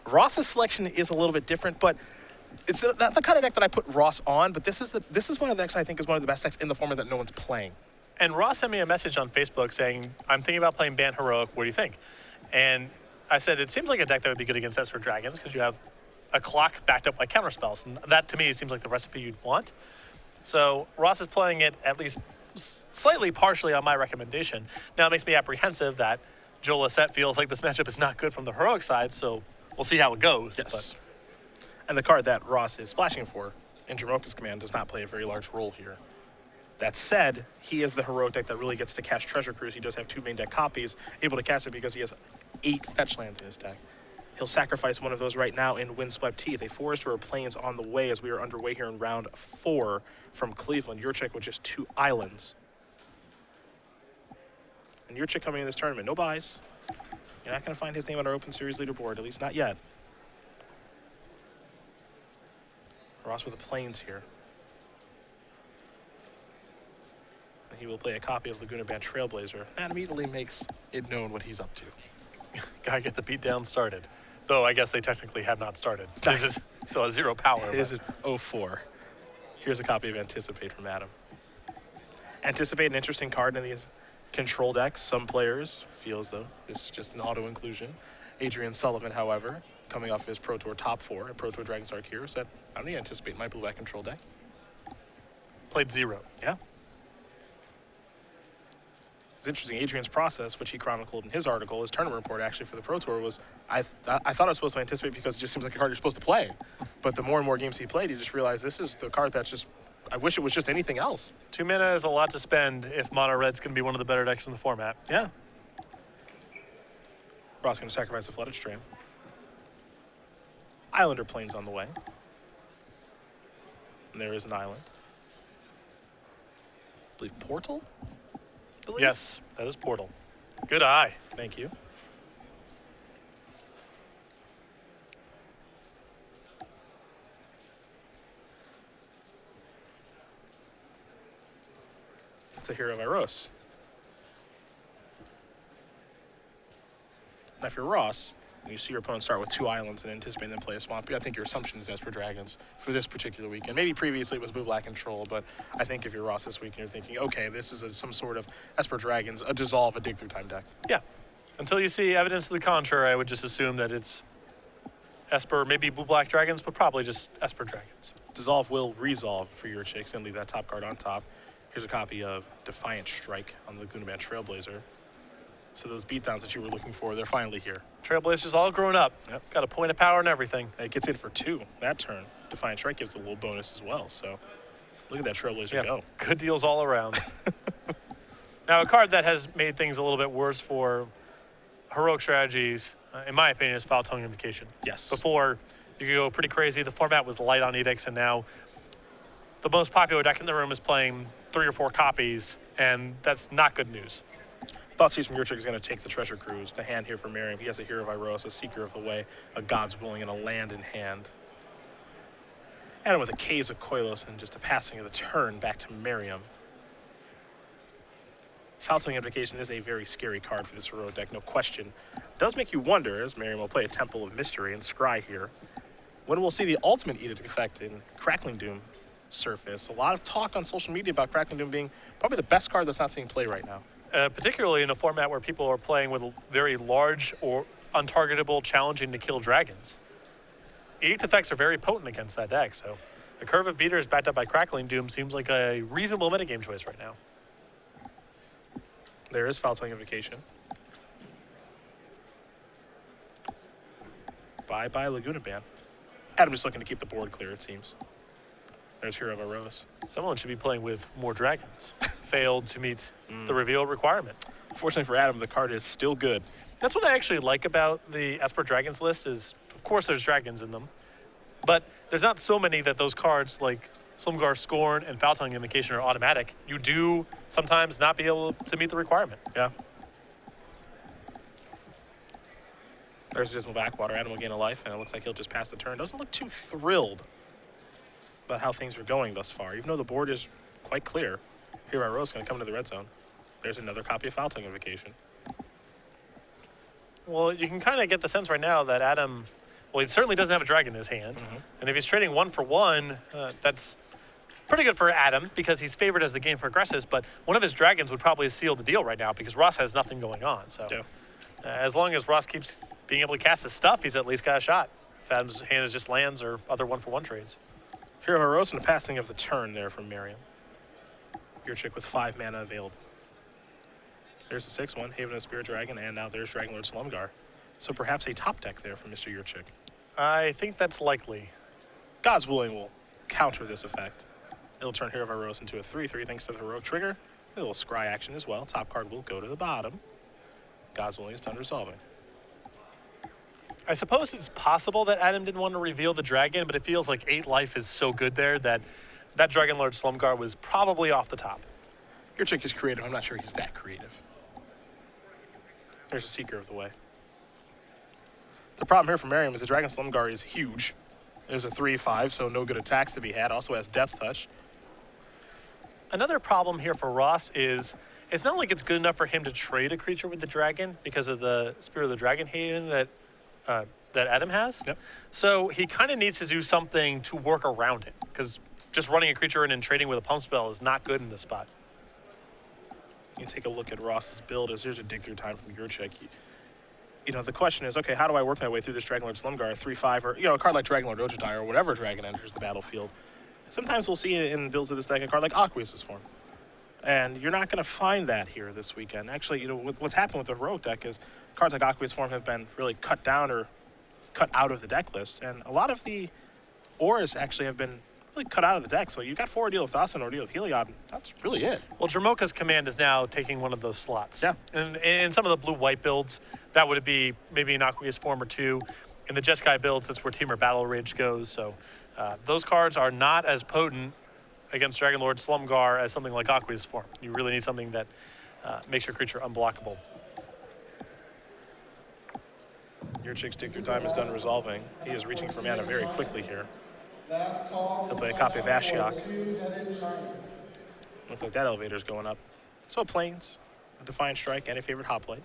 Ross's selection is a little bit different, but it's not the kind of deck that I put Ross on, but this is one of the decks I think is one of the best decks in the format that no one's playing. And Ross sent me a message on Facebook saying, I'm thinking about playing Bant Heroic, what do you think? And I said, it seems like a deck that would be good against Esper Dragons because you have a clock backed up by counterspells. And that, to me, seems like the recipe you'd want. So Ross is playing it at least slightly partially on my recommendation. Now it makes me apprehensive that Joel Lissette feels like this matchup is not good from the Heroic side, so we'll see how it goes. Yes. But. And the card that Ross is splashing for in Jamoka's command does not play a very large role here. That said, he is the Heroic deck that really gets to cast Treasure Cruise. He does have 2 main deck copies, able to cast it because he has 8 fetch lands in his deck. He'll sacrifice one of those right now in Windswept Teeth, a forest or a plains on the way as we are underway here in round 4 from Cleveland. Yurchick with just 2 islands. And Yurchick coming in this tournament, no buys. You're not going to find his name on our Open Series leaderboard, at least not yet. Ross with the plains here. And he will play a copy of Laguna Band Trailblazer. That immediately makes it known what he's up to. Gotta get the beatdown started. Though I guess they technically have not started. Since it still has 0 power. It is at 0-4. Here's a copy of Anticipate from Adam. Anticipate, an interesting card in these control decks. Some players feel as though this is just an auto-inclusion. Adrian Sullivan, however, coming off his Pro Tour top 4 at Pro Tour Dragon's Arc Hero, said, I don't need to Anticipate my blue-black control deck. Played 0. Yeah. It's interesting. Adrian's process, which he chronicled in his article, his tournament report actually for the Pro Tour, was I thought I was supposed to Anticipate because it just seems like a card you're supposed to play. But the more and more games he played, he just realized this is the card that's just, I wish it was just anything else. 2 mana is a lot to spend if Mono Red's going to be one of the better decks in the format. Yeah. Ross going to sacrifice the Flooded Stream. Islander Plains on the way. And there is an island. I believe Portal? Yes, that is Portal. Good eye. Thank you. It's a Hero of Iros. Now if you're Ross, and you see your opponent start with 2 islands and anticipate and then play a swamp, I think your assumption is Esper Dragons for this particular weekend. Maybe previously it was blue-black control, but I think if you're Ross this week and you're thinking, okay, this is some sort of Esper Dragons, a Dissolve, a Dig Through Time deck. Yeah. Until you see evidence to the contrary, I would just assume that it's Esper, maybe blue-black dragons, but probably just Esper Dragons. Dissolve will resolve for your chicks and leave that top card on top. Here's a copy of Defiant Strike on the Laguna Band Trailblazer. So those beatdowns that you were looking for, they're finally here. Trailblazer's all grown up. Yep. Got a point of power and everything. It gets in for 2 that turn. Defiant Strike gives a little bonus as well. So look at that Trailblazer go. Good deals all around. Now, a card that has made things a little bit worse for Heroic strategies, in my opinion, is Foul Tongue Invocation. Yes. Before, you could go pretty crazy. The format was light on edicts, and now the most popular deck in the room is playing 3 or 4 copies, and that's not good news. Thoughtseize from Yurchick is going to take the Treasure Cruise. The hand here for Merriam. He has a Hero of Iros, a Seeker of the Way, a God's Willing, and a land in hand. Adam with a Caves of Koilos and just a passing of the turn back to Merriam. Foul Tongue Invocation is a very scary card for this Heroic deck, no question. It does make you wonder, as Merriam will play a Temple of Mystery and Scry here, when we'll see the ultimate Edict effect in Crackling Doom surface. A lot of talk on social media about Crackling Doom being probably the best card that's not seeing play right now. Particularly in a format where people are playing with very large or untargetable, challenging to kill dragons. Edict effects are very potent against that deck, so the Curve of Beaters backed up by Crackling Doom seems like a reasonable metagame choice right now. There is Foul Tongue Invocation. Bye-bye Laguna Band. Adam just looking to keep the board clear, it seems. There's Hero of Iros. Someone should be playing with more dragons. Failed to meet the reveal requirement. Fortunately for Adam, the card is still good. That's what I actually like about the Esper Dragons list is, of course, there's dragons in them, but there's not so many that those cards like Slumgar Scorn and Foul Tongue Invocation are automatic. You do sometimes not be able to meet the requirement. Yeah. There's Dismal Backwater. Adam will gain a life, and it looks like he'll just pass the turn. Doesn't look too thrilled about how things are going thus far, even though the board is quite clear. Hero Rose is going to come into the red zone. There's another copy of Foul Tongue Invocation. Well, you can kind of get the sense right now that Adam, well, he certainly doesn't have a dragon in his hand. And if he's trading 1 for 1, that's pretty good for Adam because he's favored as the game progresses. But one of his dragons would probably seal the deal right now because Ross has nothing going on. So as long as Ross keeps being able to cast his stuff, he's at least got a shot. If Adam's hand is just lands or other 1 for 1 trades. Hero Heroes and a passing of the turn there from Merriam. Yurchick with 5 mana available. There's the 6-1, Haven of Spirit Dragon, and now there's Dragonlord Slumgar. So perhaps a top deck there from Mr. Yurchick. I think that's likely. God's Willing will counter this effect. It'll turn Hero of Heroes into a 3-3 thanks to the heroic trigger. A little scry action as well. Top card will go to the bottom. God's Willing is done resolving. I suppose it's possible that Adam didn't want to reveal the dragon, but it feels like 8 life is so good there that that Dragonlord Slumgar was probably off the top. Yurchick is creative. I'm not sure he's that creative. There's a Seeker of the Way. The problem here for Merriam is the Dragon Slumgar is huge. There's a 3-5, so no good attacks to be had. Also has Death Touch. Another problem here for Ross is it's not like it's good enough for him to trade a creature with the dragon because of the Spirit of the Dragon Haven that Adam has. Yep. So he kind of needs to do something to work around it because just running a creature in and trading with a pump spell is not good in this spot. You take a look at Ross's build as here's a dig through time from Yurchick. You know, the question is, okay, how do I work my way through this Dragonlord Slumgar, 3-5, or, you know, a card like Dragonlord Ojutai or whatever dragon enters the battlefield. Sometimes we'll see in builds of this deck a card like Aqueous' form. And you're not going to find that here this weekend. Actually, you know, what's happened with the heroic deck is cards like Aqueous form have been really cut down or cut out of the deck list. And a lot of the auras actually have been really cut out of the deck. So you've got 4 Ordeal of Thassan, Ordeal of Heliod. That's really it. Well, Dromoka's command is now taking one of those slots. Yeah. And in some of the blue-white builds, that would be maybe an Aqueous form or 2. In the Jeskai builds, that's where Temur Battle Rage goes. So those cards are not as potent against Dragonlord Slumgar as something like Aqueous form. You really need something that makes your creature unblockable. Yurchick's dig through time is done resolving. He is reaching for mana very quickly here. He'll play a copy of Ashiok. Looks like that elevator's going up. So Plains, a Defiant Strike, and a favorite Hoplite.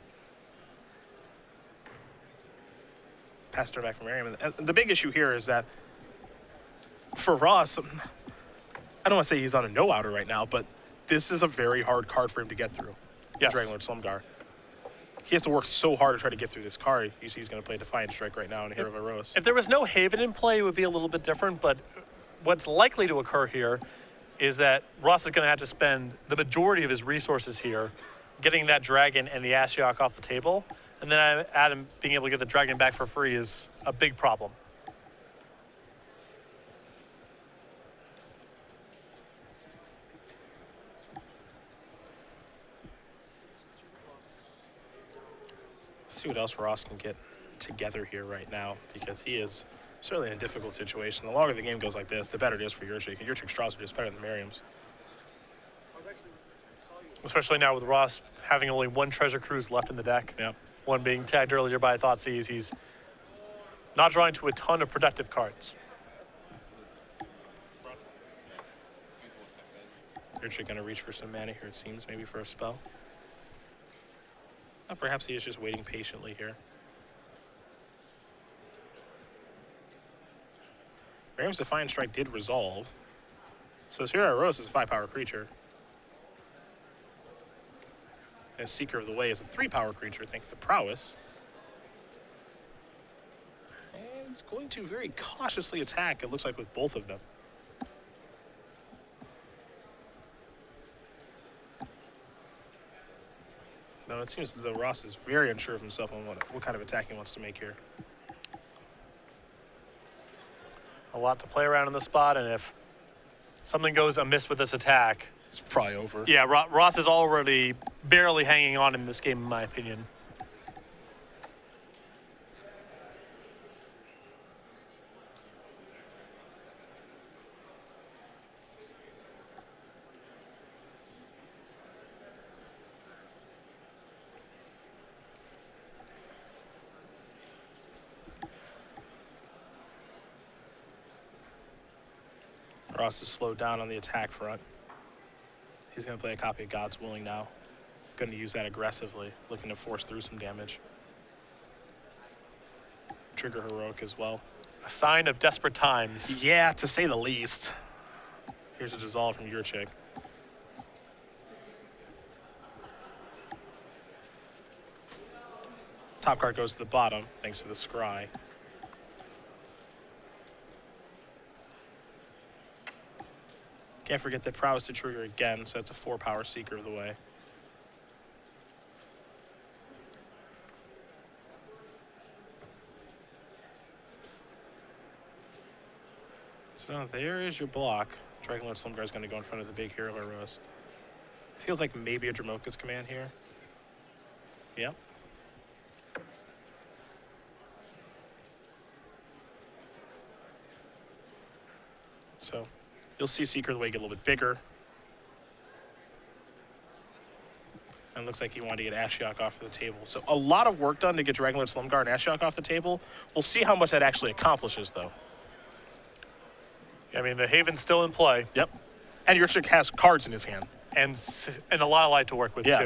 Pass turn back from Merriam. And the big issue here is that for Ross, I don't want to say he's on a no-outer right now, but this is a very hard card for him to get through. Yes. Dragonlord Slumgar. He has to work so hard to try to get through this card. He's going to play Defiant Strike right now in Hero of Heroes. If there was no Haven in play, it would be a little bit different, but what's likely to occur here is that Ross is going to have to spend the majority of his resources here getting that dragon and the Ashiok off the table, and then Adam being able to get the dragon back for free is a big problem. See what else Ross can get together here right now, because he is certainly in a difficult situation. The longer the game goes like this, the better it is for Yurchick. And Yurchick's draws are just better than Merriam's. Especially now with Ross having only 1 Treasure Cruise left in the deck. Yep. One being tagged earlier by Thoughtseize. He's not drawing to a ton of productive cards. Yurchick going to reach for some mana here, it seems, maybe for a spell. Perhaps he is just waiting patiently here. Merriam's Defiant Strike did resolve. So Hero Rose is a 5-power creature. And Seeker of the Way is a 3-power creature thanks to Prowess. And he's going to very cautiously attack, it looks like, with both of them. No, it seems that Ross is very unsure of himself on what kind of attack he wants to make here. A lot to play around in the spot, and if something goes amiss with this attack, it's probably over. Yeah, Ross is already barely hanging on in this game, in my opinion. Ross is slowed down on the attack front. He's going to play a copy of God's Willing now. Going to use that aggressively, looking to force through some damage. trigger Heroic as well. A sign of desperate times. Yeah, to say the least. Here's a dissolve from Yurchick. Top card goes to the bottom, thanks to the scry. Can't forget that prowess to trigger again, so it's a 4-power Seeker of the way. So there is your block. Dragonlord Slumguard is going to go in front of the big hero heroes. Feels like maybe a Dromoka's command here. Yep. So you'll see Seeker of the way get a little bit bigger. And it looks like he wanted to get Ashiok off the table. So a lot of work done to get Dragonlord Slumguard and Ashiok off the table. We'll see how much that actually accomplishes, though. I mean, the Haven's still in play. Yep. And Yurchick has cards in his hand. And a lot of light to work with, too. I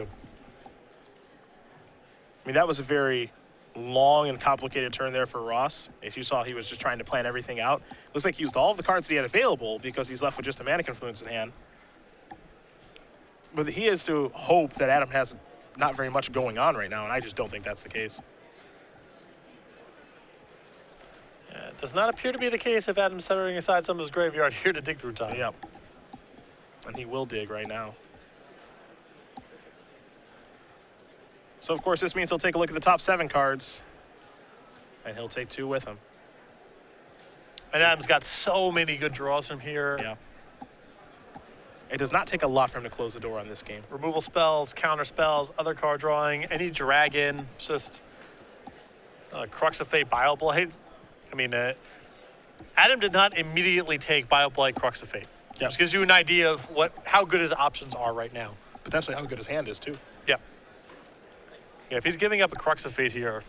mean, that was a very long and complicated turn there for Ross. If you saw, he was just trying to plan everything out. Looks like he used all of the cards that he had available because he's left with just a Mana Confluence in hand. But he has to hope that Adam has not very much going on right now, and I just don't think that's the case. It does not appear to be the case if Adam's setting aside some of his graveyard here to dig through time. Yep. And he will dig right now. So, of course, this means he'll take a look at the top 7 cards, and he'll take 2 with him. And Adam's got so many good draws from here. Yeah. It does not take a lot for him to close the door on this game. Removal spells, counter spells, other card drawing, any dragon, just Crux of Fate, Bioblight. I mean, Adam did not immediately take Bioblight, Crux of Fate. Yep. Just gives you an idea of how good his options are right now. Potentially how good his hand is, too. Yeah. Yeah, if he's giving up a Crux of Fate here,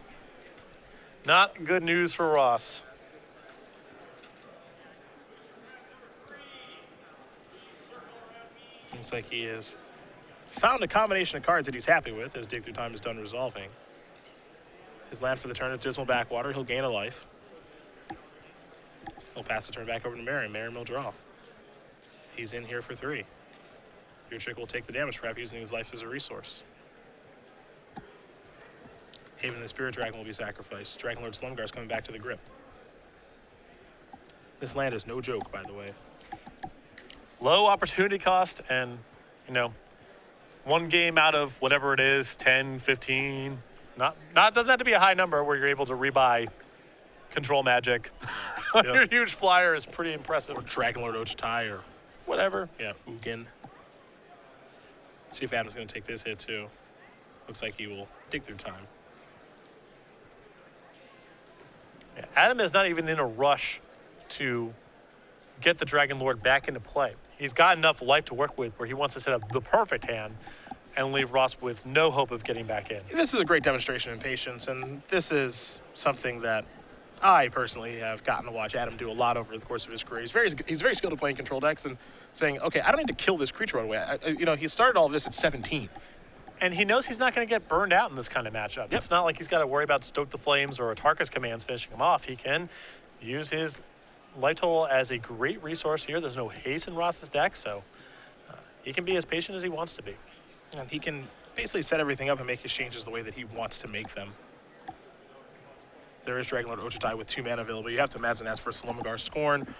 not good news for Ross. Looks like he has found a combination of cards that he's happy with as Dig Through Time is done resolving. His land for the turn is Dismal Backwater. He'll gain a life. He'll pass the turn back over to Merriam. Merriam will draw. He's in here for 3. Yurchick will take the damage, perhaps using his life as a resource. Haven and the Spirit Dragon will be sacrificed. Dragonlord Slumguard is coming back to the grip. This land is no joke, by the way. Low opportunity cost, and, you know, one game out of whatever it is, 10, 15, doesn't have to be a high number where you're able to rebuy Control Magic. Yep. Your huge flyer is pretty impressive. Or Dragonlord Ochitai or whatever. Yeah, Ugin. See if Adam's going to take this hit, too. Looks like he will dig through time. Yeah, Adam is not even in a rush to get the Dragon Lord back into play. He's got enough life to work with where he wants to set up the perfect hand and leave Ross with no hope of getting back in. This is a great demonstration in patience, and this is something that I personally have gotten to watch Adam do a lot over the course of his career. He's very skilled at playing control decks and saying, okay, I don't need to kill this creature right away. He started all of this at 17. And he knows he's not going to get burned out in this kind of matchup. Yep. It's not like he's got to worry about Stoke the Flames or Atarka's commands finishing him off. He can use his life total as a great resource here. There's no haste in Ross's deck, so he can be as patient as he wants to be. And he can basically set everything up and make his changes the way that he wants to make them. There is Dragonlord Ochitai with 2 mana available. You have to imagine that's for Slumgar Scorn,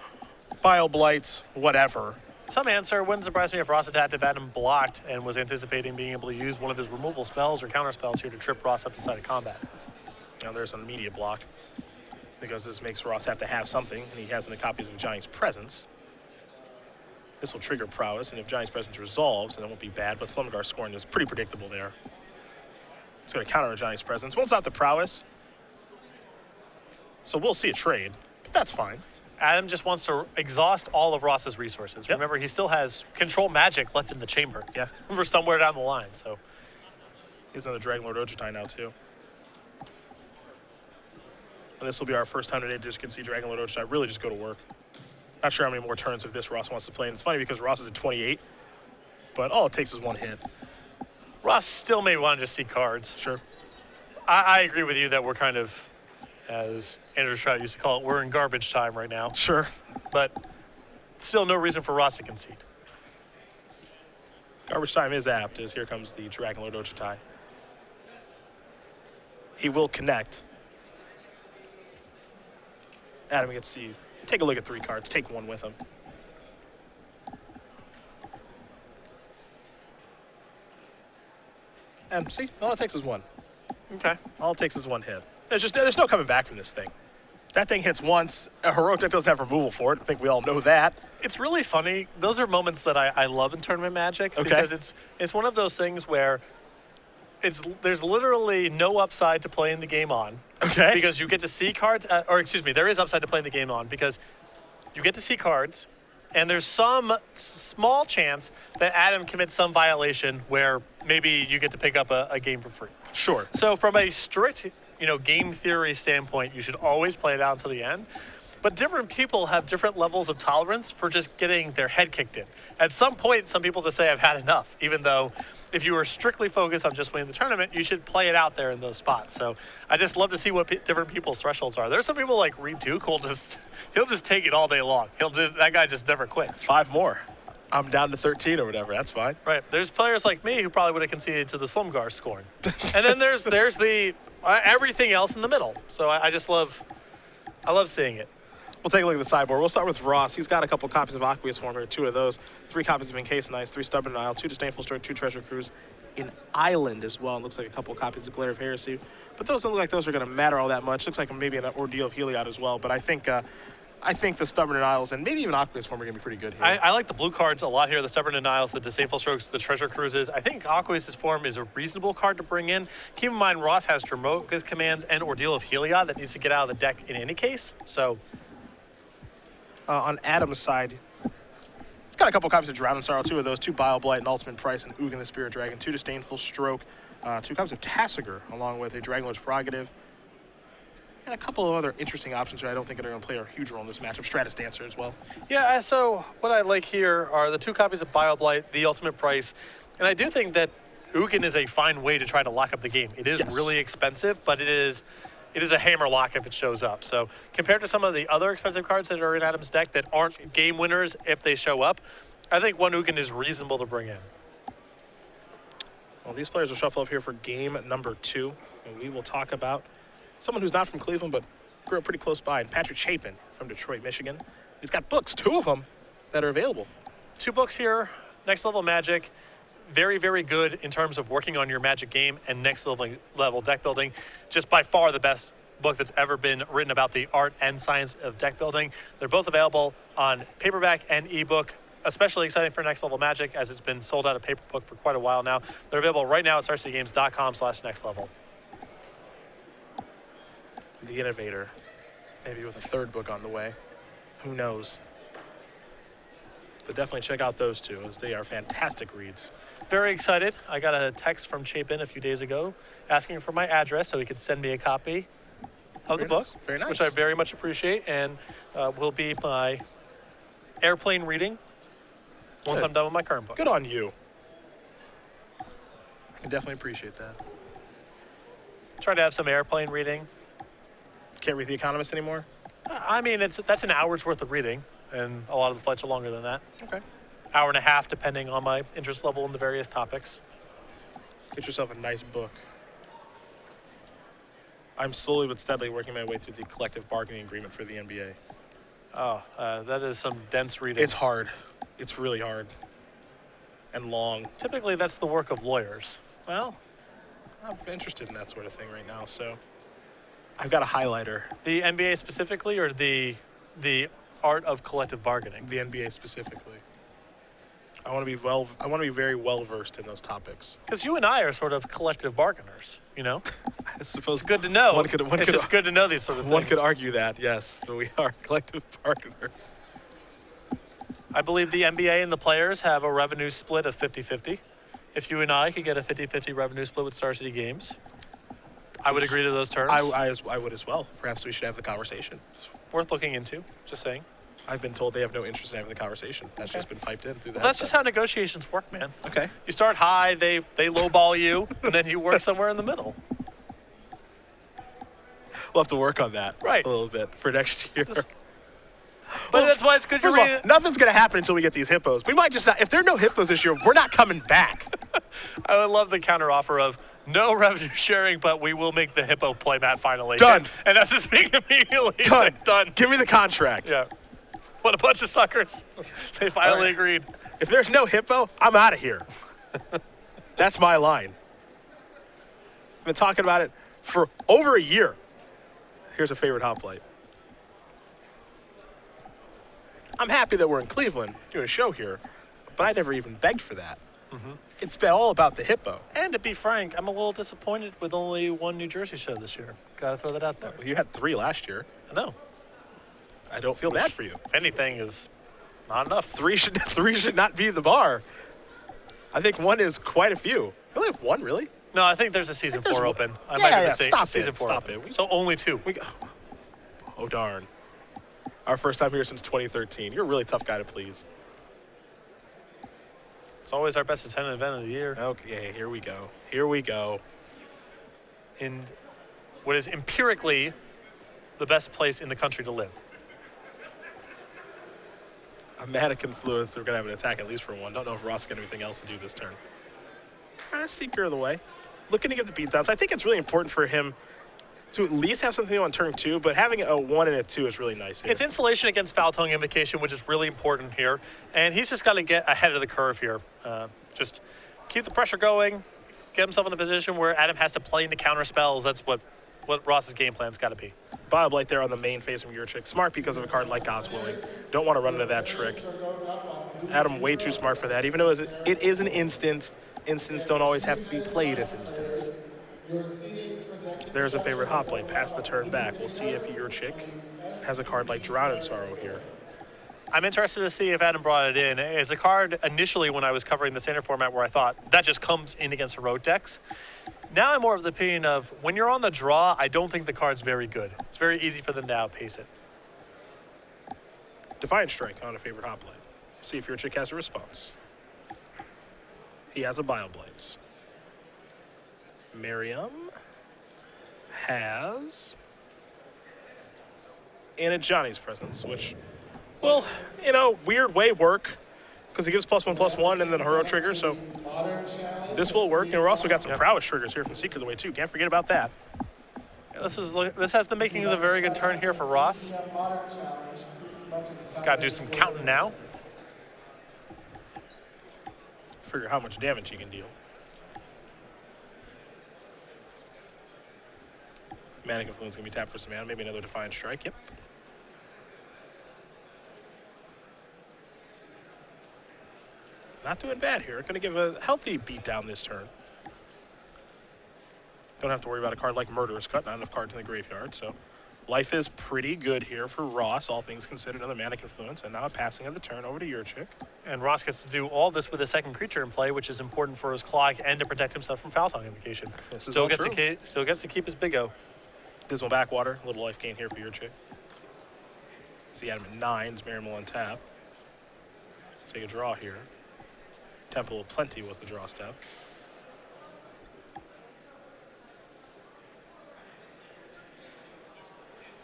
Bile Blights, whatever. Some answer. Wouldn't surprise me if Ross attacked if Adam blocked and was anticipating being able to use one of his removal spells or counter spells here to trip Ross up inside of combat. Now there's an immediate block because this makes Ross have to have something, and he has in the copies of Giant's Presence. This will trigger Prowess, and if Giant's Presence resolves, then it won't be bad, but Slumgar Scorn is pretty predictable there. It's going to counter a Giant's Presence. Won't stop the Prowess, so we'll see a trade, but that's fine. Adam just wants to exhaust all of Ross's resources. Yep. Remember, he still has Control Magic left in the chamber. Yeah. For somewhere down the line, so. He's another Dragonlord Ochitai now, too. And this will be our first time today to just see Dragonlord Ochitai really just go to work. Not sure how many more turns of this Ross wants to play. And it's funny because Ross is at 28, but all it takes is 1 hit. Ross still may want to just see cards. Sure. I agree with you that we're kind of as Andrew Trout used to call it. We're in garbage time right now, Sure. but still no reason for Ross to concede. Garbage time is apt, as here comes the Dragon Lord Ochitai. He will connect. Adam gets to take a look at 3 cards. Take one with him. And see, all it takes is one. Okay. All it takes is one hit. There's no coming back from this thing. That thing hits once. A heroic deck doesn't have removal for it. I think we all know that. It's really funny. Those are moments that I love in tournament Magic because it's one of those things where there's literally no upside to playing the game on. Okay. Because you get to see cards, there is upside to playing the game on because you get to see cards, and there's some small chance that Adam commits some violation where maybe you get to pick up a game for free. Sure. So from a strict, game theory standpoint, you should always play it out until the end. But different people have different levels of tolerance for just getting their head kicked in. At some point, some people just say, I've had enough, even though if you were strictly focused on just winning the tournament, you should play it out there in those spots. So I just love to see what different people's thresholds are. There's some people like Reed Duke who'll he'll just take it all day long. That guy just never quits. 5 more. I'm down to 13 or whatever. That's fine. Right. There's players like me who probably would have conceded to the Slumgar scoring. And then there's the everything else in the middle. So I love seeing it. We'll take a look at the sideboard. We'll start with Ross. He's got a couple copies of Aqueous Form here, 2 of those, 3 copies of Encased Ice, 3 Stubborn Isle, 2 Disdainful Stroke, 2 Treasure Cruise, in Island as well. It looks like a couple copies of Glare of Heresy. But those don't look like those are going to matter all that much. Looks like maybe an Ordeal of Heliod as well. But I think the Stubborn Isles and maybe even Aqueous Form are going to be pretty good here. I like the blue cards a lot here, the Stubborn Denials, the Disdainful Strokes, the Treasure Cruises. I think Aqueous Form is a reasonable card to bring in. Keep in mind, Ross has Dromoka's Commands and Ordeal of Heliod that needs to get out of the deck in any case. So on Adam's side, he's got a couple copies of Drown in Sorrow, 2 of those, 2 Bile Blight and Ultimate Price, and Ugin the Spirit Dragon, 2 Disdainful Stroke, 2 copies of Tassiger, along with a Dragonlord's Prerogative, and a couple of other interesting options that I don't think are going to play a huge role in this matchup. Stratus Dancer as well. Yeah, so what I like here are the 2 copies of Bile Blight, the Ultimate Price, and I do think that Ugin is a fine way to try to lock up the game. It is really expensive, but it is a hammer lock if it shows up. So compared to some of the other expensive cards that are in Adam's deck that aren't game winners if they show up, I think 1 Ugin is reasonable to bring in. Well, these players will shuffle up here for game number 2, and we will talk about someone who's not from Cleveland but grew up pretty close by, and Patrick Chapin from Detroit, Michigan. He's got books, 2 of them, that are available. 2 books here, Next Level Magic. Very, very good in terms of working on your Magic game and next level deck building. Just by far the best book that's ever been written about the art and science of deck building. They're both available on paperback and ebook. Especially exciting for Next Level Magic as it's been sold out of paper book for quite a while now. They're available right now at starcitygames.com/nextlevel. The Innovator, maybe with a 3rd book on the way. Who knows? But definitely check out those 2 as they are fantastic reads. Very excited. I got a text from Chapin a few days ago asking for my address so he could send me a copy of the book, very nice. which I very much appreciate, and will be my airplane reading once I'm done with my current book. Good on you. I can definitely appreciate that. Try to have some airplane reading. Can't read The Economist anymore? I mean, that's an hour's worth of reading, and a lot of the flights are longer than that. Okay. Hour and a half, depending on my interest level in the various topics. Get yourself a nice book. I'm slowly but steadily working my way through the collective bargaining agreement for the NBA. Oh, that is some dense reading. It's hard. It's really hard. And long. Typically, that's the work of lawyers. Well, I'm interested in that sort of thing right now, so I've got a highlighter. The NBA specifically, or the art of collective bargaining? The NBA specifically. I want to be very well versed in those topics. Because you and I are sort of collective bargainers, you know? I suppose it's good to know. It's just good to know these sort of things. One could argue that, yes, but we are collective bargainers. I believe the NBA and the players have a revenue split of 50-50. If you and I could get a 50-50 revenue split with Star City Games, I would agree to those terms. I would as well. Perhaps we should have the conversation. It's worth looking into, just saying. I've been told they have no interest in having the conversation. That's just been piped in through that. That's just how negotiations work, man. Okay. You start high, they lowball you, and then you work somewhere in the middle. We'll have to work on that Right. a little bit for next year. But that's why it's good to First of all, read. nothing's going to happen until we get these hippos. We might just not. If there are no hippos this year, we're not coming back. I would love the counter offer of no revenue sharing, but we will make the hippo playmat finally. Done. And that's just being immediately Done. like, done. Give me the contract. Yeah. What a bunch of suckers. They finally right. agreed. If there's no hippo, I'm out of here. That's my line. I've been talking about it for over a year. Here's a favorite hoplite. I'm happy that we're in Cleveland doing a show here, but I never even begged for that. It's been all about the hippo. And to be frank, I'm a little disappointed with only one New Jersey show this year. Gotta throw that out there. You had 3 last year. I know. I don't feel bad for you. If anything, is not enough. 3 should not be the bar. I think 1 is quite a few. We only have 1, really? No, I think there's a season there's 4 one. open. I Yeah, might be yeah, mistaken. stop Season it, 4 stop open. it. So only 2. Oh, darn. Our first time here since 2013. You're a really tough guy to please. It's always our best attended event of the year. Okay, here we go. Here we go. In what is empirically the best place in the country to live. A manic influence. We're going to have an attack at least for 1. Don't know if Ross got anything else to do this turn. Seeker of the way. Looking to give the beatdowns. I think it's really important for him to at least have something on turn 2, but having a 1 and a 2 is really nice here. It's insulation against foul tongue invocation, which is really important here. And he's just got to get ahead of the curve here. Just keep the pressure going, get himself in a position where Adam has to play into counter spells. That's what Ross's game plan's got to be. Bob Light there on the main phase from Yurchick. Smart because of a card like God's Willing. Don't want to run into that trick. Adam way too smart for that. Even though it is an instant, instants don't always have to be played as instants. There's a favorite hoplite. Pass the turn back. We'll see if Yurchick has a card like Drown in Sorrow here. I'm interested to see if Adam brought it in. It's a card initially when I was covering the standard format where I thought that just comes in against heroic decks. Now I'm more of the opinion of when you're on the draw, I don't think the card's very good. It's very easy for them to outpace it. Defiant Strike on a favorite hoplite. See if Yurchick has a response. He has a Bioblades. Merriam has in a Johnny's Presence, which will, in a weird way, work because he gives +1/+1 and then a hero trigger, so this will work. And we're also got some prowess triggers here from Seeker of the Way too. Can't forget about that. Yeah, this has the makings of a very good turn here for Ross. Got to do some counting now. Figure how much damage he can deal. Manic Influence going to be tapped for some mana. Maybe another Defiant Strike. Yep. Not doing bad here. Going to give a healthy beatdown this turn. Don't have to worry about a card like Murderous Cut. Not enough cards in the graveyard. So life is pretty good here for Ross, all things considered. Another Manic Influence. And now a passing of the turn over to Yurchick. And Ross gets to do all this with a second creature in play, which is important for his clock and to protect himself from foul tongue invocation. Still gets to keep his Big O. Dismal Backwater, a little life gain here for Yurchick. See Adam at 9, Merriam will untap. Take a draw here. Temple of Plenty was the draw step.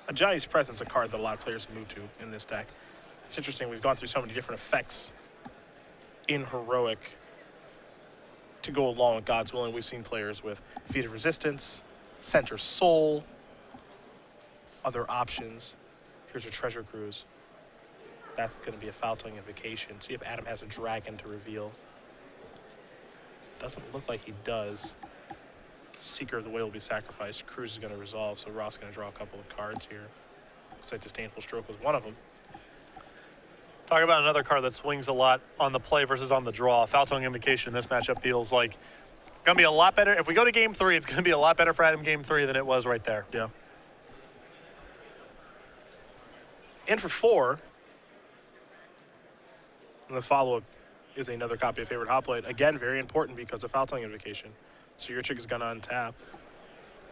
A Johnny's Presence, a card that a lot of players move to in this deck. It's interesting, we've gone through so many different effects in Heroic to go along with God's Willing. We've seen players with Feat of Resistance, Center Soul, other options. Here's a Treasure Cruise. That's going to be a Foul Tongue Invocation. See if Adam has a Dragon to reveal. Doesn't look like he does. Seeker of the Way will be sacrificed. Cruise is going to resolve, so Ross is going to draw a couple of cards here. Looks like Disdainful Stroke was one of them. Talk about another card that swings a lot on the play versus on the draw. Foul Tongue Invocation in this matchup feels like going to be a lot better. If we go to game 3, it's going to be a lot better for Adam game 3 than it was right there. Yeah. And for 4, and the follow-up is another copy of Favorite Hoplite. Again, very important because of Foul Tongue Invocation. So Yurchick is going to untap,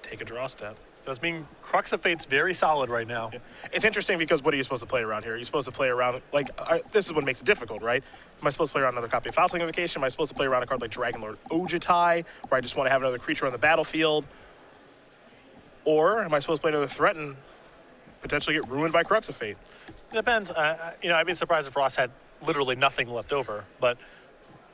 take a draw step. Does mean Crux of Fate's very solid right now. Yeah. It's interesting because what are you supposed to play around here? You're supposed to play around, like, this is what makes it difficult, right? Am I supposed to play around another copy of Foul Tongue Invocation? Am I supposed to play around a card like Dragonlord Ojitai, where I just want to have another creature on the battlefield? Or am I supposed to play another threat and potentially get ruined by Crux of Fate? It depends. I'd be surprised if Ross had literally nothing left over, but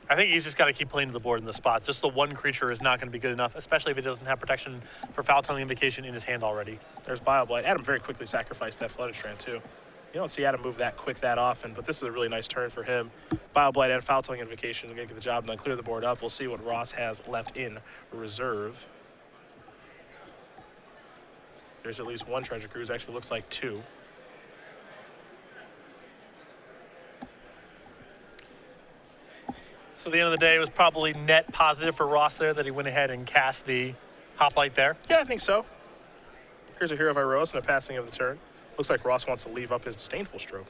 I think he's just got to keep playing to the board in the spot. Just the one creature is not going to be good enough, especially if it doesn't have protection for Foul Tongue Invocation in his hand already. There's Bioblight. Adam very quickly sacrificed that Flooded Strand, too. You don't see Adam move that quick that often, but this is a really nice turn for him. Bioblight and Foul Tongue Invocation are going to get the job done, clear the board up. We'll see what Ross has left in reserve. There's at least one Treasure Cruise. Actually looks like two. So at the end of the day, it was probably net positive for Ross there that he went ahead and cast the Hoplite there. Yeah, I think so. Here's a Hero of Iroas and a passing of the turn. Looks like Ross wants to leave up his Disdainful Stroke.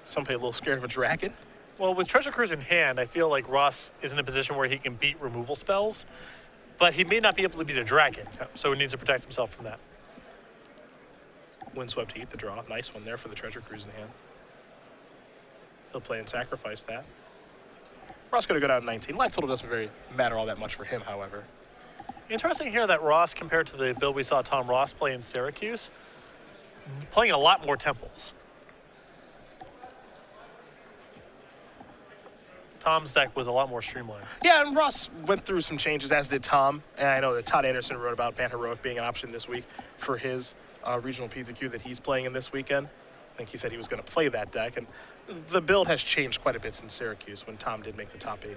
Somebody a little scared of a dragon. Well, with Treasure Cruise in hand, I feel like Ross is in a position where he can beat removal spells, but he may not be able to beat a dragon, so he needs to protect himself from that. Windswept to eat the draw. Nice one there for the Treasure Cruise in hand. He'll play and sacrifice that. Ross going to go down to 19. Life total doesn't really matter all that much for him, however. Interesting here that Ross, compared to the build we saw Tom Ross play in Syracuse, playing a lot more temples. Tom's deck was a lot more streamlined. Yeah, and Ross went through some changes, as did Tom. And I know that Todd Anderson wrote about Ban Heroic being an option this week for his regional PTQ that he's playing in this weekend. I think he said he was going to play that deck, and the build has changed quite a bit since Syracuse when Tom did make the top 8.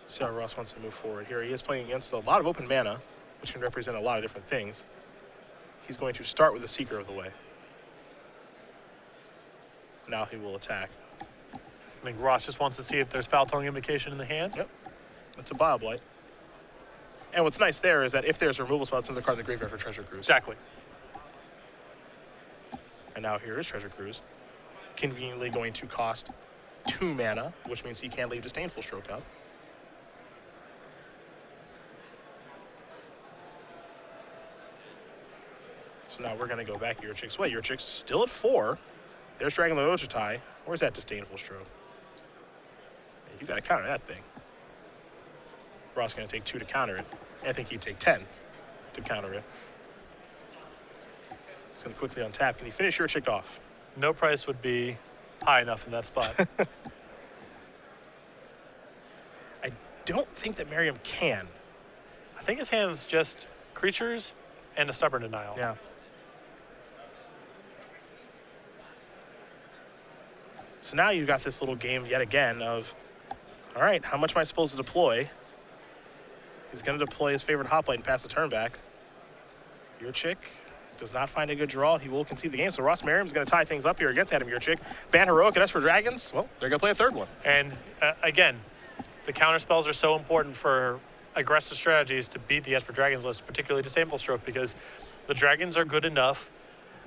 So Ross wants to move forward here. He is playing against a lot of open mana, which can represent a lot of different things. He's going to start with the Seeker of the Way. Now he will attack. I think Ross just wants to see if there's Foul Tongue Invocation in the hand. Yep, that's a Bioblight. And what's nice there is that if there's a removal spell, it's another card in the graveyard for Treasure Cruise. Exactly. And now here is Treasure Cruise. Conveniently going to cost 2 mana, which means he can't leave Disdainful Stroke up. So now we're going to go back Yurchick's way. Yurchick's still at 4. There's Dragon Lord Ojutai. Where's that Disdainful Stroke? You got to counter that thing. Ross going to take 2 to counter it. I think he'd take 10 to counter it. He's going to quickly untap. Can he finish Yurchick off? No price would be high enough in that spot. I don't think that Merriam can. I think his hand's just creatures and a Stubborn Denial. Yeah. So now you've got this little game yet again of, all right, how much am I supposed to deploy? He's going to deploy his favorite Hoplite and pass the turn back. Yurchick does not find a good draw. He will concede the game. So Ross Merriam's going to tie things up here against Adam Yurchick. Ban Heroic and Esper Dragons, well, they're going to play a third one. And again, the counter spells are so important for aggressive strategies to beat the Esper Dragons list, particularly Disdainful Stroke, because the Dragons are good enough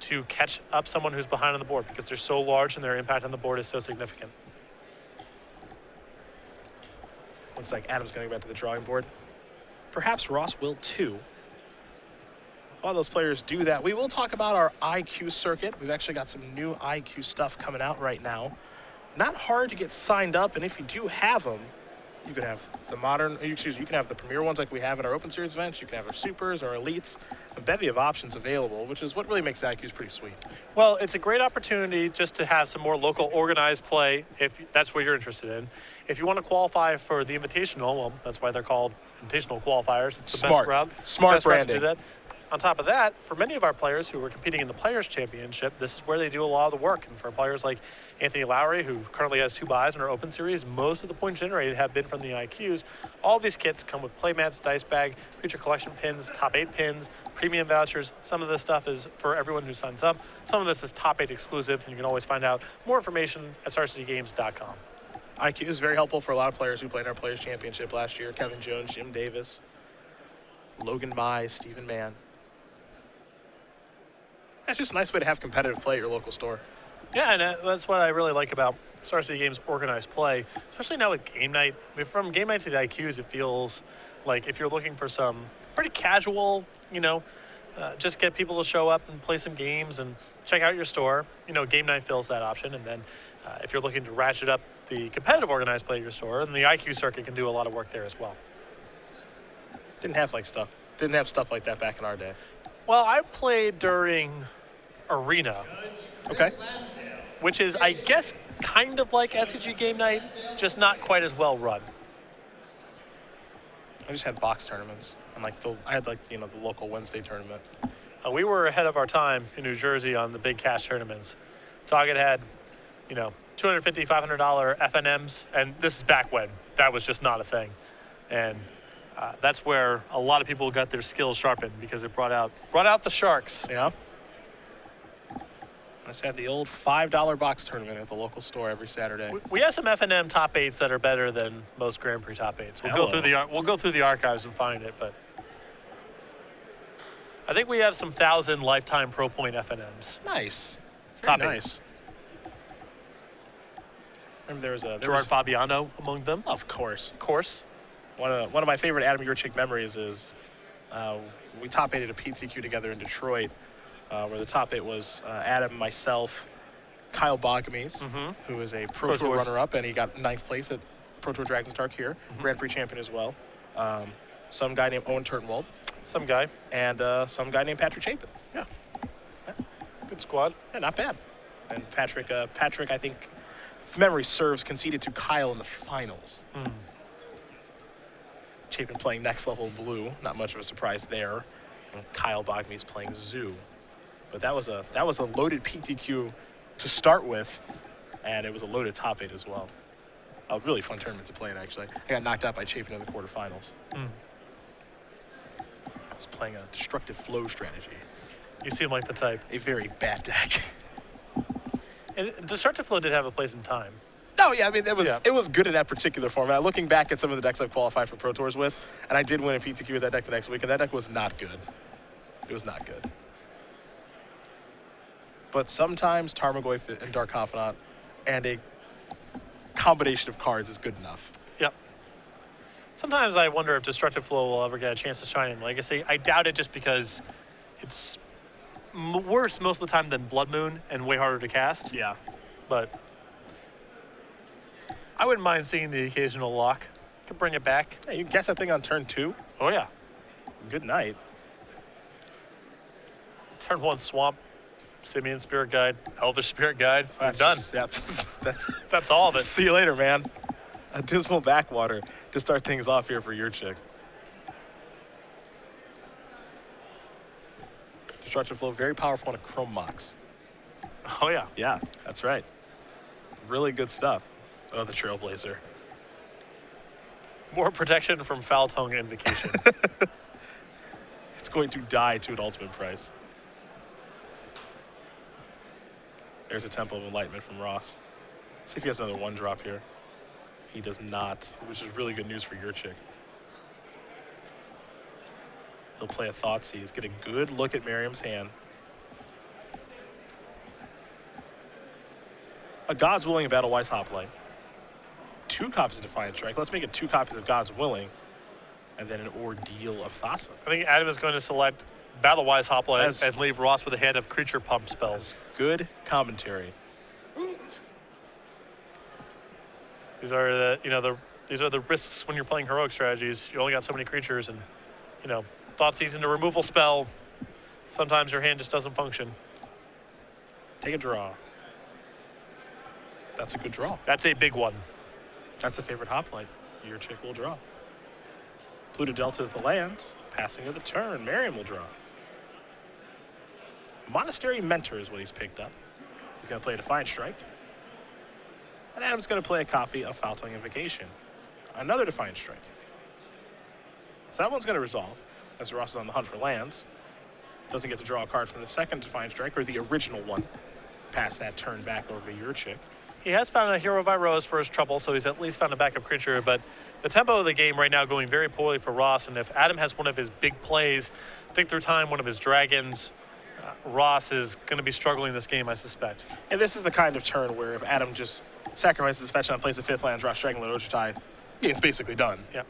to catch up someone who's behind on the board because they're so large and their impact on the board is so significant. Looks like Adam's going to go back to the drawing board. Perhaps Ross will too. While those players do that, we will talk about our IQ circuit. We've actually got some new IQ stuff coming out right now. Not hard to get signed up, and if you do have them, you can have the modern, you can have the premier ones like we have at our Open Series events. You can have our supers, our elites, a bevy of options available, which is what really makes the IQs pretty sweet. Well, it's a great opportunity just to have some more local organized play if that's what you're interested in. If you want to qualify for the Invitational, well, that's why they're called Invitational qualifiers. It's the best route. Smart best route to branding. do that. On top of that, for many of our players who are competing in the Players' Championship, this is where they do a lot of the work. And for players like Anthony Lowry, who currently has 2 buys in our Open Series, most of the points generated have been from the IQs. All these kits come with playmats, dice bag, creature collection pins, top 8 pins, premium vouchers. Some of this stuff is for everyone who signs up. Some of this is top 8 exclusive, and you can always find out more information at StarCityGames.com. IQ is very helpful for a lot of players who played in our Players' Championship last year. Kevin Jones, Jim Davis, Logan Mai, Stephen Mann. It's just a nice way to have competitive play at your local store. Yeah, and that's what I really like about Star City Games' organized play, especially now with Game Night. I mean, from Game Night to the IQs, it feels like if you're looking for some pretty casual, just get people to show up and play some games and check out your store, Game Night fills that option. And then if you're looking to ratchet up the competitive organized play at your store, and the IQ circuit can do a lot of work there as well. Didn't have stuff like that back in our day. Well, I played during Arena, Okay. which is, I guess, kind of like SCG Game Night, just not quite as well run. I just had box tournaments, and I had the local Wednesday tournament. We were ahead of our time in New Jersey on the big cash tournaments. Target had, $250, $500 FNMs, and this is back when that was just not a thing. And that's where a lot of people got their skills sharpened because it brought out the sharks. Yeah. I just had the old $5 box tournament at the local store every Saturday. We have some FNM top 8s that are better than most Grand Prix top 8s. We'll go through the archives and find it, but I think we have some 1,000 lifetime Pro Point FNMs. Nice. Top nice. Remember there was Gerard Fabiano among them. Of course. Of course. One of my favorite Adam Yurchick memories is we top 8'd a PTQ together in Detroit, where the top 8 was Adam, myself, Kyle Boggamies, who is a Pro Tour runner-up, and he got 9th place at Pro Tour Dragon's Dark here, Grand Prix champion as well. Some guy named Owen Turtenwald. Some guy. And some guy named Patrick Chapin. Yeah. Good squad. Yeah, not bad. And Patrick, I think, if memory serves, conceded to Kyle in the finals. Chapin playing Next Level Blue, not much of a surprise there. And Kyle Boggamies playing Zoo. But that was a loaded PTQ to start with, and it was a loaded top 8 as well. A really fun tournament to play in, actually. I got knocked out by Chapin in the quarterfinals. I was playing a destructive flow strategy. You seem like the type. A very bad deck. And Destructive Flow did have a place in time. No, yeah, I mean, it was good in that particular format. Looking back at some of the decks I've qualified for Pro Tours with, and I did win a PTQ with that deck the next week, and that deck was not good. It was not good. But sometimes Tarmogoyf and Dark Confidant and a combination of cards is good enough. Yep. Sometimes I wonder if Destructive Flow will ever get a chance to shine in Legacy. I doubt it just because it's worse most of the time than Blood Moon and way harder to cast. Yeah. But I wouldn't mind seeing the occasional lock. Could bring it back. Yeah, you can cast that thing on turn 2. Oh, yeah. Good night. Turn 1 Swamp, Simian Spirit Guide, Elvish Spirit Guide. We're done. Yep. That's all of it. See you later, man. A Dismal Backwater to start things off here for Yurchick. Destructive Flow, very powerful on a Chrome Mox. Oh, yeah. Yeah, that's right. Really good stuff. Oh, the Trailblazer. More protection from Foul Tongue Invocation. It's going to die to an ultimate price. There's a Temple of Enlightenment from Ross. Let's see if he has another 1-drop here. He does not, which is really good news for Yurchick. He'll play a Thoughtseize, get a good look at Merriam's hand. A God's Willing and Battle-Wise Hoplite. 2 copies of Defiant Strike. Let's make it 2 copies of God's Willing, and then an Ordeal of Thassa. I think Adam is going to select Battle-Wise Hoplite and leave Ross with a hand of creature pump spells. Good commentary. These are the risks when you're playing heroic strategies. You only got so many creatures, and Thoughtseize into removal spell. Sometimes your hand just doesn't function. Take a draw. That's a good draw. That's a big one. That's a favorite hoplite. Yurchick will draw. Pluto Delta is the land. Passing of the turn. Merriam will draw. Monastery Mentor is what he's picked up. He's going to play a Defiant Strike. And Adam's going to play a copy of Foul Tongue Invocation. Another Defiant Strike. So that one's going to resolve, as Ross is on the hunt for lands. Doesn't get to draw a card from the second Defiant Strike, or the original one. Pass that turn back over to Yurchick. He has found a Hero of Iroas for his trouble, so he's at least found a backup creature, but the tempo of the game right now going very poorly for Ross, and if Adam has one of his big plays, Think Through Time, one of his dragons, Ross is going to be struggling this game, I suspect. And this is the kind of turn where if Adam just sacrifices his fetch land, plays the 5th land, draws Strangler Ojutai, game's basically done. Yeah.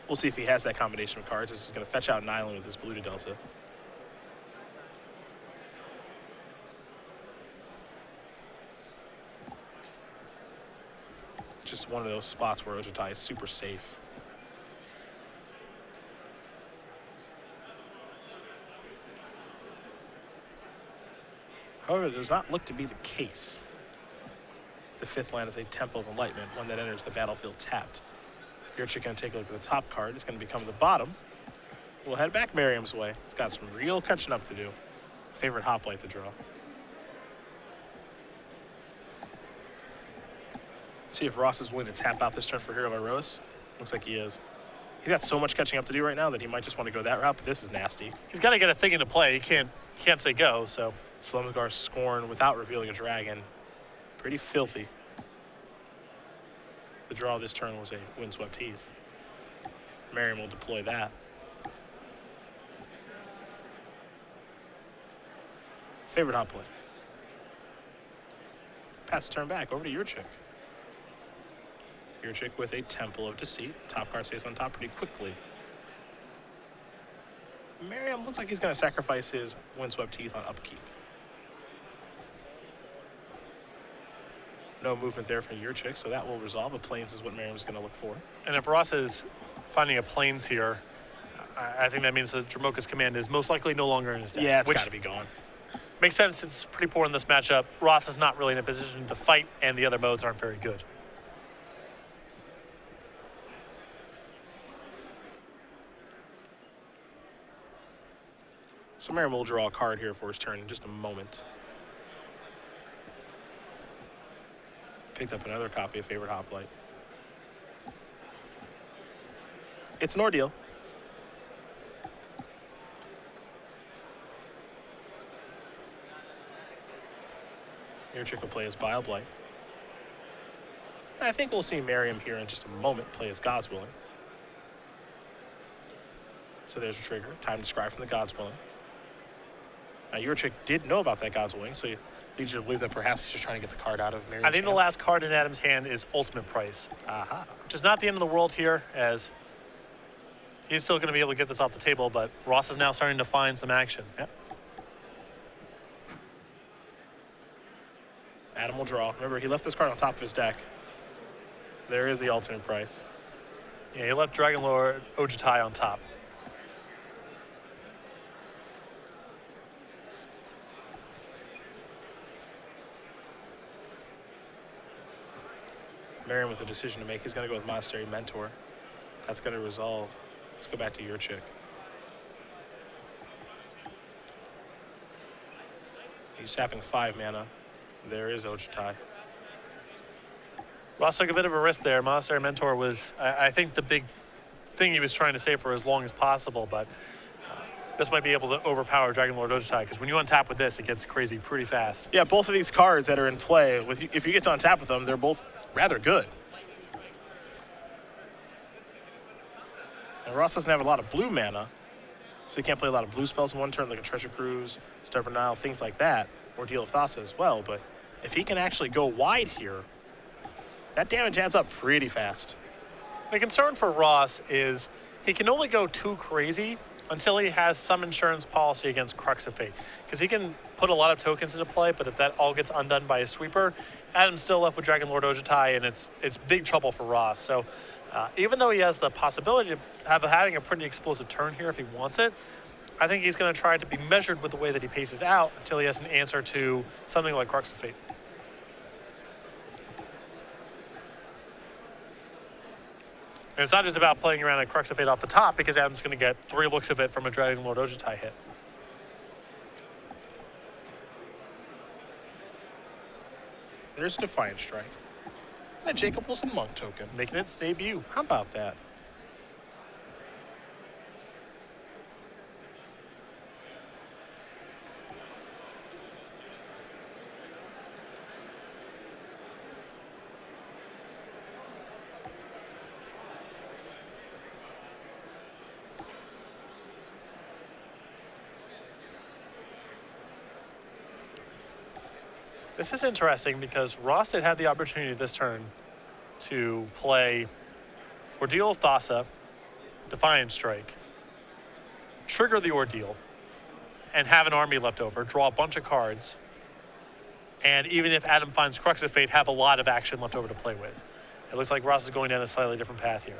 We'll see if he has that combination of cards. This is going to fetch out an island with his Blue to Delta. one of those spots where Ojutai is super safe. However, it does not look to be the case. The 5th land is a Temple of Enlightenment, one that enters the battlefield tapped. Yurchick going to take a look at the top card. It's going to become the bottom. We'll head back Merriam's way. It's got some real catching up to do. Favorite hoplite to draw. See if Ross is willing to tap out this turn for Hero Rose. Looks like he is. He's got so much catching up to do right now that he might just want to go that route, but this is nasty. He's got to get a thing into play. He can't say go, so. Slumgar Scorn without revealing a dragon. Pretty filthy. The draw this turn was a Windswept Heath. Merriam will deploy that. Favorite hot play. Pass the turn back over to Yurchick. Yurchick with a Temple of Deceit. Top card stays on top pretty quickly. Merriam looks like he's going to sacrifice his Windswept Heath on upkeep. No movement there from Yurchick, so that will resolve. A Plains is what Merriam's going to look for. And if Ross is finding a Plains here, I think that means that Dromoka's Command is most likely no longer in his deck. Yeah, it's got to be gone. Makes sense. It's pretty poor in this matchup. Ross is not really in a position to fight, and the other modes aren't very good. So Merriam will draw a card here for his turn in just a moment. Picked up another copy of Favorite Hoplite. It's an ordeal. Yurchick will play his Bile Blight. I think we'll see Merriam here in just a moment play his God's Willing. So there's a trigger. Time to scry from the God's Willing. Now Yurchick did know about that God's Willing, so leads you to believe that perhaps he's just trying to get the card out of Merriam's I think hand. the last card in Adam's hand is Ultimate Price. Aha. Which is not the end of the world here, as he's still going to be able to get this off the table, but Ross is now starting to find some action. Yep. Adam will draw. Remember, he left this card on top of his deck. There is the Ultimate Price. Yeah, he left Dragon Lord Ojutai on top. Merriam with a decision to make. He's going to go with Monastery Mentor. That's going to resolve. Let's go back to Yurchick. He's tapping 5 mana. There is Ojutai. Ross took a bit of a risk there. Monastery Mentor was, I think, the big thing he was trying to save for as long as possible, but this might be able to overpower Dragon Lord Ojutai, because when you untap with this, it gets crazy pretty fast. Yeah, both of these cards that are in play, if you get to untap with them, they're both rather good. And Ross doesn't have a lot of blue mana, so he can't play a lot of blue spells in one turn, like a Treasure Cruise, Stubborn Isle, things like that, or Deal of Thassa as well. But if he can actually go wide here, that damage adds up pretty fast. The concern for Ross is he can only go too crazy until he has some insurance policy against Crux of Fate. Because he can put a lot of tokens into play, but if that all gets undone by a sweeper, Adam's still left with Dragon Lord Ojutai, and it's big trouble for Ross. So even though he has the possibility of having a pretty explosive turn here if he wants it, I think he's going to try to be measured with the way that he paces out until he has an answer to something like Crux of Fate. And it's not just about playing around a Crux of Fate off the top, because Adam's going to get 3 looks of it from a Dragon Lord Ojutai hit. There's a Defiant Strike. And a Jacob Wilson Monk token. Making its debut. How about that? This is interesting because Ross had the opportunity this turn to play Ordeal of Thassa, Defiant Strike, trigger the Ordeal, and have an army left over, draw a bunch of cards, and even if Adam finds Crux of Fate, have a lot of action left over to play with. It looks like Ross is going down a slightly different path here.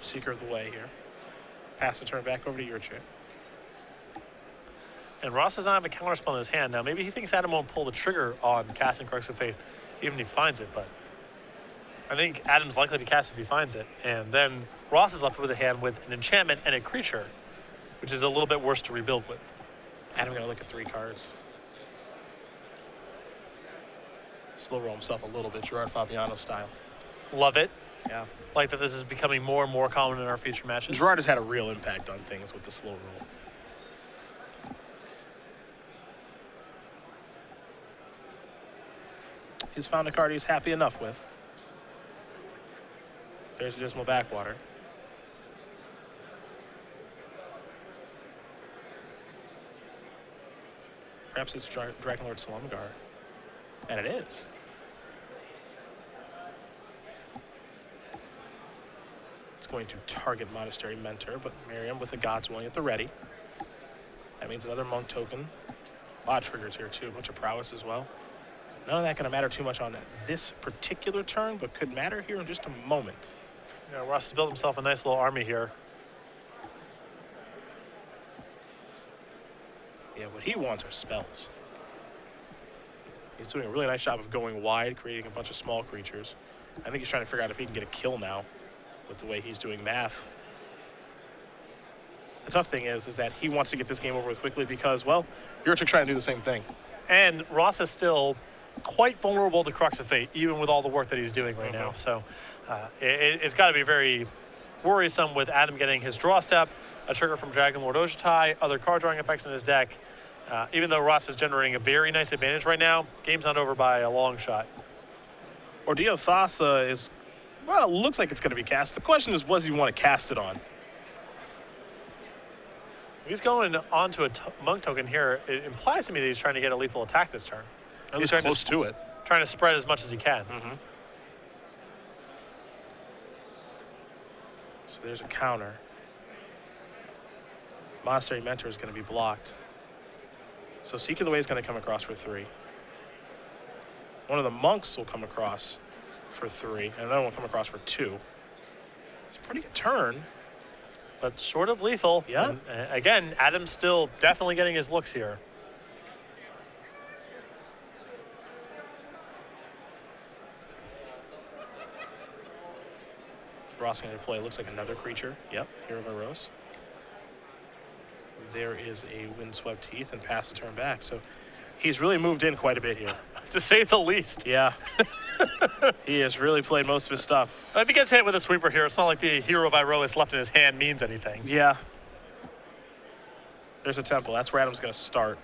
Seeker of the way here. Pass the turn back over to Yurchick. And Ross does not have a counterspell in his hand. Now, maybe he thinks Adam won't pull the trigger on casting Crux of Fate, even if he finds it, but I think Adam's likely to cast if he finds it. And then Ross is left with a hand with an enchantment and a creature, which is a little bit worse to rebuild with. Adam going to look at 3 cards. Slow roll himself a little bit, Gerard Fabiano style. Love it. Yeah. Like that this is becoming more and more common in our feature matches. Gerard has had a real impact on things with the slow roll. He's found a card he's happy enough with. There's a Dismal Backwater. Perhaps it's Dragonlord Salumgar. And it is. It's going to target Monastery Mentor, but Merriam with the God's Willing at the ready. That means another monk token. A lot of triggers here too, a bunch of prowess as well. None of that going to matter too much on this particular turn, but could matter here in just a moment. Yeah, Ross has built himself a nice little army here. Yeah, what he wants are spells. He's doing a really nice job of going wide, creating a bunch of small creatures. I think he's trying to figure out if he can get a kill now with the way he's doing math. The tough thing is that he wants to get this game over with quickly because, well, Yurchick trying to do the same thing. And Ross is still quite vulnerable to Crux of Fate, even with all the work that he's doing right now. So it's got to be very worrisome with Adam getting his draw step, a trigger from Dragonlord Ojutai, other card drawing effects in his deck. Even though Ross is generating a very nice advantage right now, game's not over by a long shot. Ordeal Thassa is, well, it looks like it's going to be cast. The question is, what does he want to cast it on? He's going onto a monk token here. It implies to me that he's trying to get a lethal attack this turn. He's trying close to it. Trying to spread as much as he can. So there's a counter. Monastery Mentor is going to be blocked. So Seeker of the Way is going to come across for 3. One of the monks will come across for 3, and another one will come across for 2. It's a pretty good turn. But short of lethal. Yeah. And, again, Adam's still definitely getting his looks here. Ross going to play, looks like another creature. Yep, Hero of Rose. There is a Windswept Heath and pass the turn back. So he's really moved in quite a bit here. To say the least. Yeah. He has really played most of his stuff. If he gets hit with a sweeper here, it's not like the Hero of Iroas left in his hand means anything. Yeah. There's a temple. That's where Adam's going to start.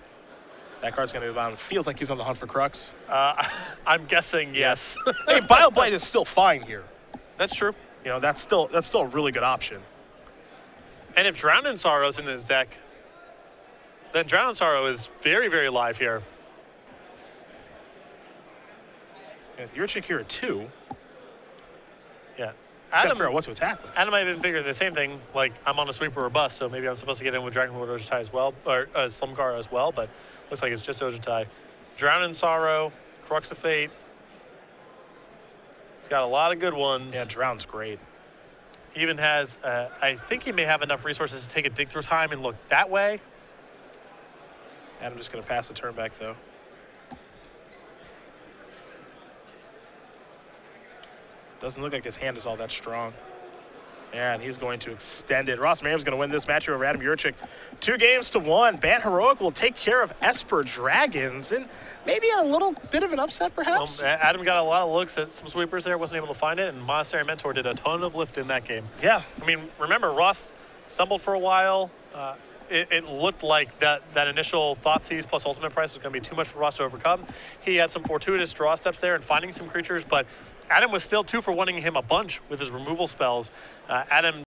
That card's going to be bottom. Feels like he's on the hunt for Crux. I'm guessing yes. Hey, Bile is still fine here. That's true. You know, that's still a really good option. And if Drown in Sorrow's in his deck, then Drown in Sorrow is very, very live here. With Yurchick here at 2, Yeah. gotta figure out what to attack with. Adam might have been figuring the same thing, like I'm on a sweeper or bust, so maybe I'm supposed to get in with Dragonlord Ojutai as well, or Slumgar as well, but looks like it's just Ojutai. Drown in Sorrow, Crux of Fate. He's got a lot of good ones. Yeah, Drown's great. He even has, I think he may have enough resources to take a dig through time and look that way. Adam just going to pass the turn back, though. Doesn't look like his hand is all that strong. And he's going to extend it. Ross Merriam's going to win this match over Adam Yurchick. 2-1. Bant Heroic will take care of Esper Dragons. And maybe a little bit of an upset, perhaps? Adam got a lot of looks at some sweepers there, wasn't able to find it, and Monastery Mentor did a ton of lift in that game. Yeah. I mean, remember, Ross stumbled for a while. It looked like that initial Thoughtseize plus Ultimate Price was going to be too much for Ross to overcome. He had some fortuitous draw steps there and finding some creatures, but Adam was still 2 for 1-ing him a bunch with his removal spells. Adam